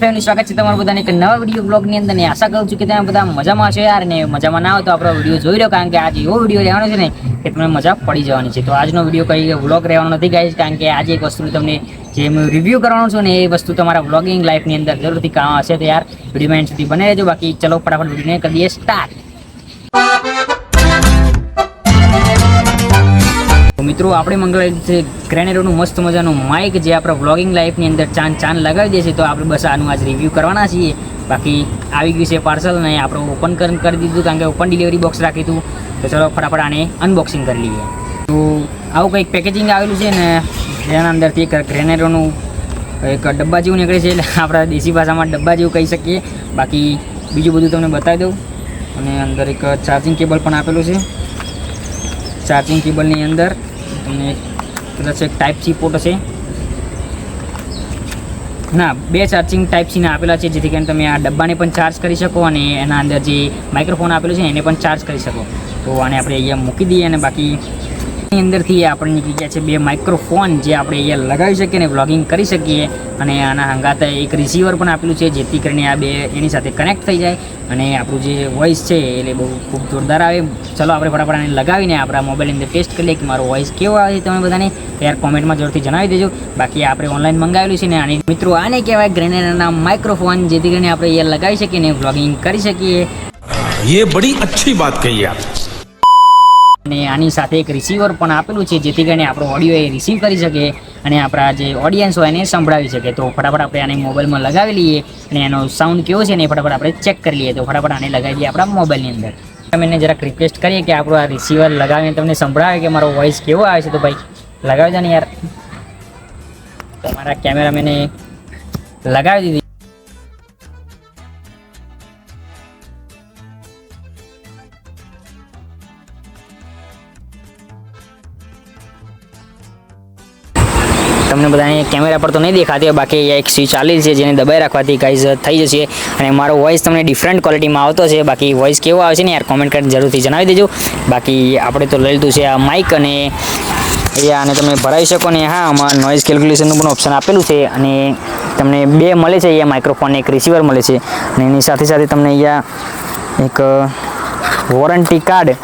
Family સ્વાગત છે તમારું બધાને એક નવા વિડીયો બ્લોગની અંદર ને આશા કરું છું કે તમે બધા મજામાં હશો યાર ને મજામાં ના હોય તો આપણો વિડીયો જોઈ લો કારણ કે આજે એવો વિડીયો રહેવાનો છે ને કે તમને મજા પડી જવાની છે. તો આજનો વિડીયો કઈ વ્લોગ રહેવાનો નથી ગાઈસ કારણ કે આજે એક વસ્તુ તમને જે હું રિવ્યૂ કરવાનો છું ને એ વસ્તુ તમારા વ્લોગિંગ લાઈફની અંદર જરૂરથી કામ હશે તો યાર વિડીયોમાં એન્ડ સુધી બને રહેજો. બાકી ચલો ફટાફટ વિડીયોને કરી દઈએ સ્ટાર્ટ. મિત્રો આપણે મંગાવેલું છે ગ્રેનેરોનું મસ્ત મજાનું માઇક જે આપણા વ્લોગિંગ લાઈફની અંદર ચાંદ લગાવી દેશે. તો આપણે બસ આનું આજ રિવ્યૂ કરવાના છીએ. બાકી આવી ગયું છે પાર્સલ ને આપણે ઓપન કરી દીધું કારણ કે ઓપન ડિલિવરી બોક્સ રાખ્યું હતું. તો ચલો ફટાફટ આને અનબોક્સિંગ કરી લઈએ. તો આવું કંઈક પેકેજિંગ આવેલું છે ને જેના અંદરથી એક ગ્રેનેરોનું એક ડબ્બા જેવું નીકળે છે એટલે આપણા દેશી ભાષામાં ડબ્બા જેવું કહી શકીએ. બાકી બીજું બધું તમને બતાવી દઉં. અને અંદર એક ચાર્જિંગ કેબલ પણ આપેલું છે. ચાર્જિંગ કેબલની અંદર તમને કદાચ એક ટાઈપ સી પોર્ટ હશે ના 2 ચાર્જિંગ ટાઈપ સીના આપેલા છે જેથી કરીને તમે આ ડબ્બાને પણ ચાર્જ કરી શકો અને એના અંદર જે માઇક્રોફોન આપેલું છે એને પણ ચાર્જ કરી શકો. તો આને આપણે અહીંયા મૂકી દઈએ અને બાકી અંદરથી આપણે નીકળી ગયા છે 2 માઇક્રોફોન જે આપણે અહીંયા લગાવી શકીએ અને વ્લોગિંગ કરી શકીએ. અને આના હંગાતે એક રિસીવર પણ આપેલું છે જેથી કરીને આ 2 એની સાથે કનેક્ટ થઈ જાય અને આપણું જે વોઇસ છે એટલે બહુ ખૂબ જોરદાર આવે. ચલો આપણે ફટાફટ આને લગાવીને આપણા મોબાઈલની અંદર ટેસ્ટ કરી લઈએ કે મારો વોઇસ કેવો આવે છે. તમે બધાને યાર કોમેન્ટમાં જરૂરથી જણાવી દેજો. બાકી આપણે ઓનલાઈન મંગાવેલું છે ને આની મિત્રો આને કહેવાય ગ્રેનેરોના માઇક્રોફોન જેથી કરીને આપણે અહીંયા લગાવી શકીએ ને વ્લોગિંગ કરી શકીએ. ये बड़ी अच्छी बात कही आप. અને આની સાથે એક રિસીવર પણ આપેલું છે જેથી કરીને આપણો ઓડિયો એ રિસીવ કરી શકે અને આપણા જે ઓડિયન્સ હોય એને સંભળાવી શકે. તો ફટાફટ આપણે આને મોબાઈલમાં લગાવી લઈએ અને એનો સાઉન્ડ કેવો છે ને ફટાફટ આપણે ચેક કરી લઈએ. તો ફટાફટ આને લગાવી દઈએ આપણા મોબાઈલની અંદર. તમે એને જરાક રિક્વેસ્ટ કરીએ કે આપણું આ રિસીવર લગાવીને તમને સંભળાવે કે મારો વોઇસ કેવો આવે છે. તો ભાઈ લગાવી દો ને યાર. તમારા કેમેરામેને લગાવી દીધી. તમને બધાને કેમેરા પર તો નહીં દેખાતી હોય બાકી એક સ્વિચ ચાલી છે જેને દબાઈ રાખવાથી ગાઈઝ થઈ જશે અને મારો વોઇસ તમને ડિફરન્ટ ક્વોલિટીમાં આવતો છે. બાકી વોઇસ કેવો આવે છે ને યાર કોમેન્ટ કરીને જરૂરથી જણાવી દેજો. બાકી આપણે તો લઈ લીધું છે આ માઇક અને આને તમે ભરાવી શકો ને હા આમાં નોઇઝ કેલ્ક્યુલેશનનું પણ ઓપ્શન આપેલું છે અને તમને 2 મળે છે અહીંયા માઇક્રોફોન એક રિસીવર મળે છે અને એની સાથે સાથે તમને અહીંયા એક વોરંટી કાર્ડ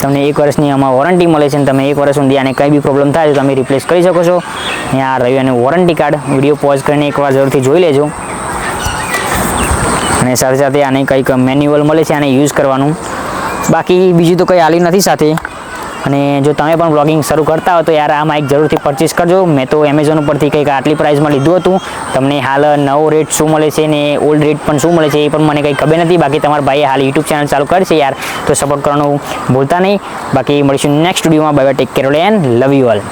તમને 1 વર્ષની આમાં વોરંટી મળે છે અને તમે 1 વર્ષ સુધી આને કંઈ બી પ્રોબ્લેમ થાય તો તમે રિપ્લેસ કરી શકો છો. અહીંયા આ રહ્યું અને વોરંટી કાર્ડ વિડીયો પોઝ કરીને એકવાર જરૂરથી જોઈ લેજો. અને સાથે સાથે આને કંઈક મેન્યુઅલ મળે છે આને યુઝ કરવાનું. બાકી બીજું તો કંઈ આલી નથી સાથે. અને જો તમે પણ વ્લોગિંગ શરૂ કરતા હો તો યાર આ માઇક જરૂરથી પરચેસ કરજો. મેં તો એમેઝોન ઉપરથી કંઈક આટલી પ્રાઇસમાં લીધું હતું. તમને હાલ નવો રેટ શું મળે છે ને ઓલ્ડ રેટ પણ શું મળે છે એ પણ મને કંઈ ખબર નથી. બાકી તમારા ભાઈએ હાલ યુટ્યુબ ચેનલ ચાલુ કરી છે યાર તો સપોર્ટ કરવાનું ભૂલતા નહીં. બાકી મળીશું નેક્સ્ટ વિડીયોમાં. Bye bye, take care and love you all.